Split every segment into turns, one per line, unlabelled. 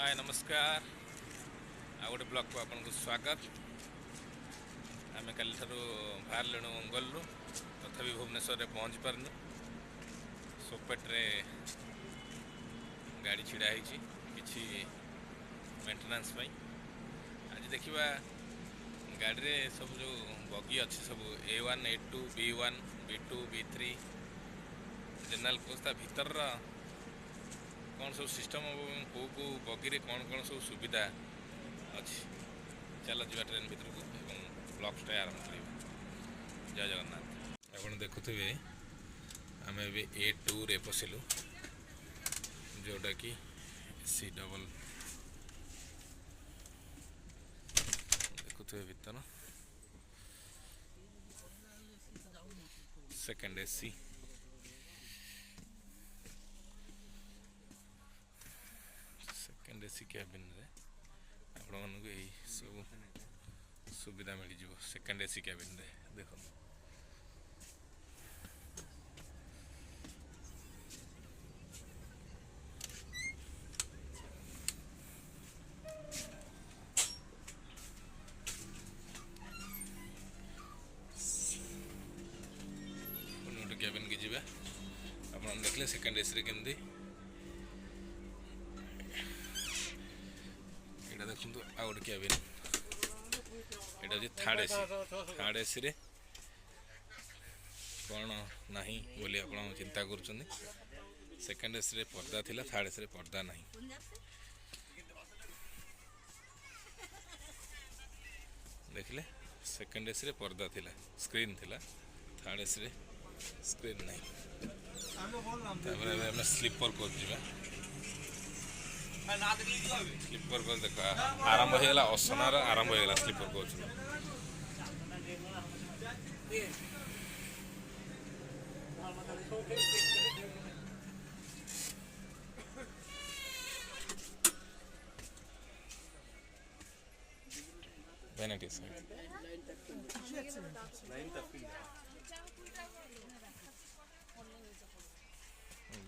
हाय नमस्कार आ गोटे ब्लॉग को आपन को स्वागत। आम कल बाहर गलु तथा भुवनेश्वर में पहुँची पारनु। सोपेट्रे गाड़ी छिड़ा कि मेंटेनेंस आज देखा गाड़ी रे सब जो बगी अच्छी सब A1 A2 B1 B2 B3 general coach भीतर कौन सब सिस्टम कौ कौ बगी कौन कौन सब सुविधा अच्छी चल जा ट्रेन भर को ब्लॉग्सटा आरंभ कर। जय जगन्नाथ। आप देखुए आम A2 रे पशिलु जोटा कि AC डबल देखुए भीतर सेकेंड AC AC कैबिन रे आपण मानक यही सब सुविधा मिल जाव। सेकेंड AC कैबिन रे देख गोटे कैबिन की जीवा आप देखले सेकेंड AC रे केमती देखो आ गए कैबिन यहाँ हूँ थर्ड AC रे कौन ना बोली आप चिंता कर। सेकेंड AC रे पर्दा थिला, थर्ड AC रे पर्दा ना। देखले सेकेंड AC रे पर्दा थिला, स्क्रीन थिला, थर्ड AC रे स्क्रीन ना। स्लीपर कोच जा स्लीपर कोच देख आरंभ होगा असनार आरंभ होगा स्लीपर कोच वैनिटी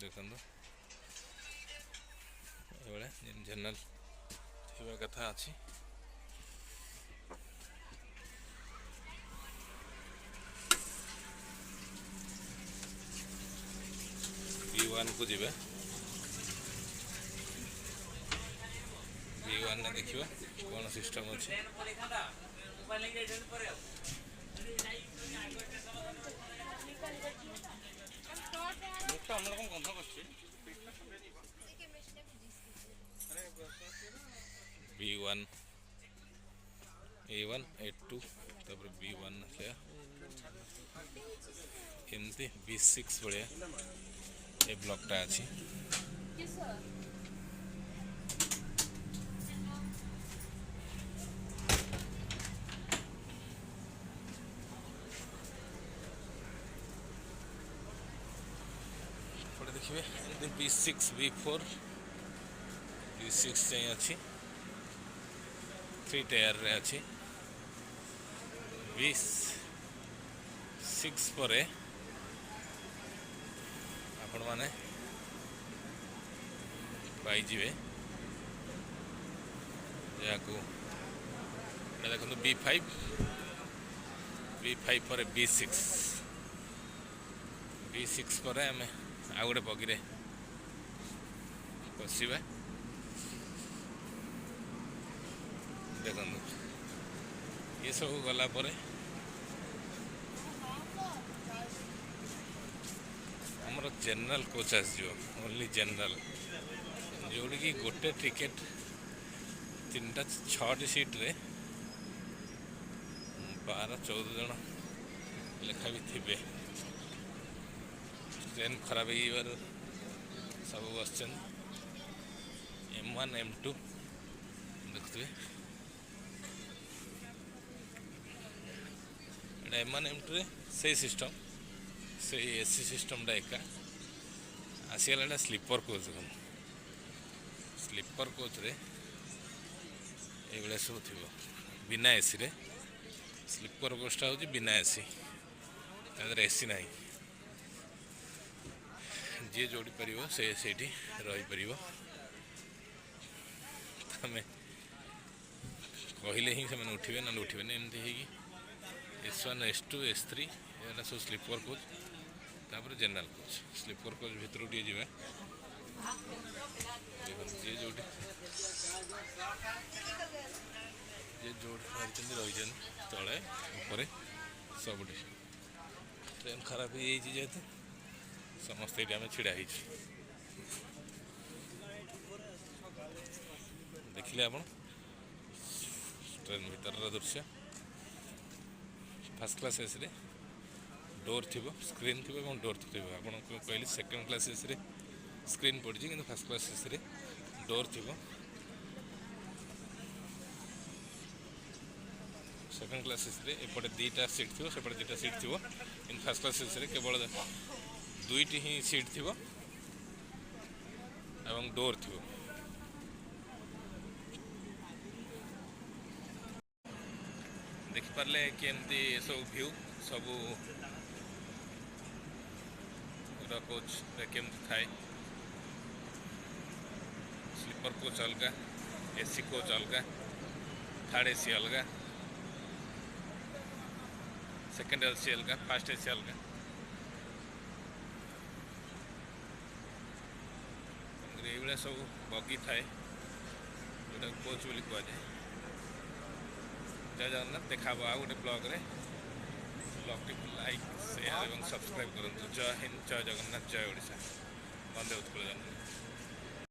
देखो ये जनरल थी कथा अच्छी B1 को जीवे B1 ने देखिए कौन सिस्टम अच्छे B1 A1 A2 तब B1 एमती B6 भाया ये ब्लॉकटा अच्छी देखिए B6 B4 B6 चाहिए अच्छी 3 टायर रे अच्छी B6 पर आपण माने पाइजिवे जाको देखो B5 पर B6 पर आम आ गए बगी बसवा देखो ये सब गला पर हमर जनरल कोच आसो ओनली जनरल जोड़ी कि गोटे टिकेट 3टा 6टी सीट रे 12-14 जन लेखा भी थे। ट्रेन खराब हो सब बस M1 M2 देखते M1 M2 से सिस्टम से AC सिस्टमटा एका आसीगला स्लीपर कोच स्लीपर कोच रे ये सब थी बिना AC रे स्लीपर कोचटा हूँ बिना AC AC ना जी जोड़ी पार से रही पार ଆମେ କହିଲେ ହିଁ ସେମାନେ ଉଠିବେ, ନହେଲେ ଉଠିବେନି। ଏମିତି ହେଇକି S1 S2 S3 ଏଗୁଡ଼ା ସବୁ ସ୍ଲିପର୍ କୋଚ୍, ତାପରେ ଜେନେରାଲ୍ କୋଚ୍। ସ୍ଲିପର୍ କୋଚ୍ ଭିତରକୁ ଟିକେ ଯିବା। ଯିଏ ଯେଉଁଠି ରହିଛନ୍ତି ତଳେ ଉପରେ ସବୁଠି। ଟ୍ରେନ୍ ଖରାପ ହେଇଯାଇଛି ଯେହେତୁ ସମସ୍ତେ ଏଇଠି ଆମେ ଛିଡ଼ା ହେଇଛୁ। ଦେଖିଲେ ଆପଣ ଟ୍ରେନ୍ ଭିତରର ଦୃଶ୍ୟ। ଫାର୍ଷ୍ଟ କ୍ଲାସ୍ ଏସିରେ ଡୋର୍ ଥିବ, ସ୍କ୍ରିନ୍ ଥିବ ଏବଂ ଡୋର୍ ଥିବ। ଆପଣଙ୍କୁ କହିଲି ସେକେଣ୍ଡ କ୍ଲାସ୍ ଏସିରେ ସ୍କ୍ରିନ୍ ପଡ଼ିଛି, କିନ୍ତୁ ଫାର୍ଷ୍ଟ କ୍ଲାସ୍ ଏସିରେ ଡୋର୍ ଥିବ। ସେକେଣ୍ଡ କ୍ଲାସ୍ ଏସିରେ ଏପଟେ 2ଟା ସିଟ୍ ଥିବ, ସେପଟେ 2ଟା ସିଟ୍ ଥିବ। କିନ୍ତୁ ଫାର୍ଷ୍ଟ କ୍ଲାସ୍ ଏସିରେ କେବଳ 2ଟି ହିଁ ସିଟ୍ ଥିବ ଏବଂ ଡୋର୍ ଥିବ। ଦେଖିପାରିଲେ କେମିତି ଏସବୁ ଭ୍ୟୁ ସବୁ କୋଚ୍ରେ କେମିତି ଥାଏ। ସ୍ଲିପର୍ କୋଚ୍ ଅଲଗା, ଏସି କୋଚ୍ ଅଲଗା, ଥାର୍ଡ଼ ଏସି ଅଲଗା, ସେକେଣ୍ଡ ଏସି ଅଲଗା, ଫାର୍ଷ୍ଟ ଏସି ଅଲଗା। ଏଇଭଳିଆ ସବୁ ବଗି ଥାଏ, ଯେଉଁଟାକୁ କୋଚ୍ ବୋଲି କୁହାଯାଏ। ଜୟ ଜଗନ୍ନାଥ। ଦେଖା ହେବ ଆଉ ଗୋଟେ ବ୍ଲଗ୍ରେ। ବ୍ଲଗ୍ଟିକୁ ଲାଇକ୍, ସେୟାର ଏବଂ ସବସ୍କ୍ରାଇବ୍ କରନ୍ତୁ। ଜୟ ହିନ୍ଦ, ଜୟ ଜଗନ୍ନାଥ, ଜୟ ଓଡ଼ିଶା, ବନ୍ଦେ ଉତ୍କଳ ଜନନୀ।